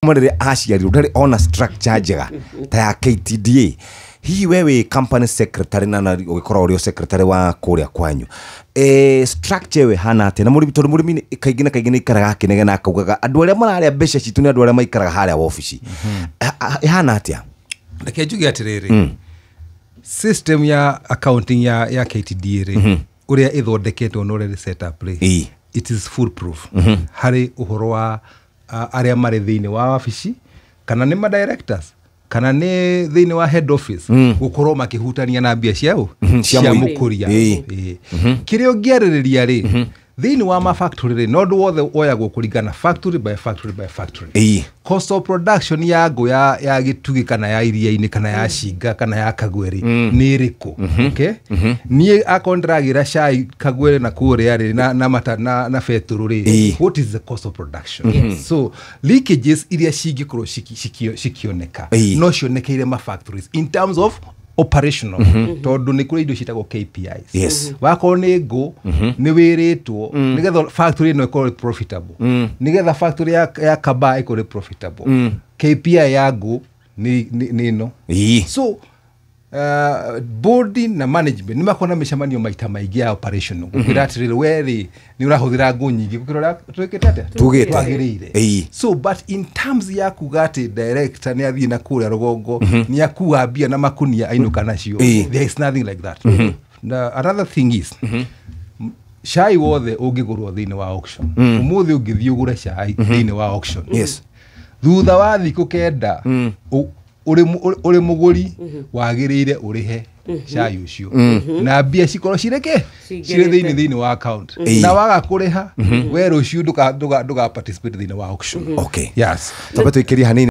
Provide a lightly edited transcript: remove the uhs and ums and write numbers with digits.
Mwarere aciari ndari ona structure njega ta ya KTDA. Hihi wewe company secretary na ugikorwo uri secretary wa kuria kwanyu. Structure we hana ate na murimi kaingĩ na kaingĩ ikaraga kinege na akaugaga andu aria mararia mbeca citu ni andu aria maikaraga haria office. Hana ate. Reke njuge atiriri. System ya accounting ya KTDA ri uria ithondeketwo no already set up ri. It is foolproof. Hari uhoro wa aria mari thiini wa wabici kana ni ma directors kana ni thiini wa head office gukorwo makihutania na mbia ciao cia mukuria kirio ngiaririria ri thiini wa ma factory ri no ndu wothe oyagwo kuringana factory by factory by factory. Cost of production ya ngo ya gitugi kana ya iria-ini kana ya shinga kana ya kagweri ni iriku. Okay, nie akondragira cai kagweri na kuria ri na mata na feturu ri. What is the cost of production? So leakages iria cingikoro cikioneka no cionekeire ma factories in terms of operational. Tondu ni kuri indo citagwo KPIs. Wako ni ngo ni wiritwo nigetha factory no ikorwo profitable, nigetha factory ya kaba ikorwo profitable. KPI ya ngo ni no. So board na management ni makona mishamanio maita maingi ya operational gukira atiriri weri ni urahuthira ngo nyingi gukira twikete tugite. So but in terms ya kugate director ni athii na kuria rugongo ni akuambia na makunia ainuka nacio, there is nothing like that. Another thing is shai wothe ungigurwo thiini wa auction umuthi ungithii ugure shai thiini wa auction thutha wa thiku kenda uri muguri wagirire urihe shai ucio na mbia cikorwo cireke cire thiini wa account na waga kuriha we rucio nduga participate thiini wa auction. Okay, yes, tabato ikiria hanini.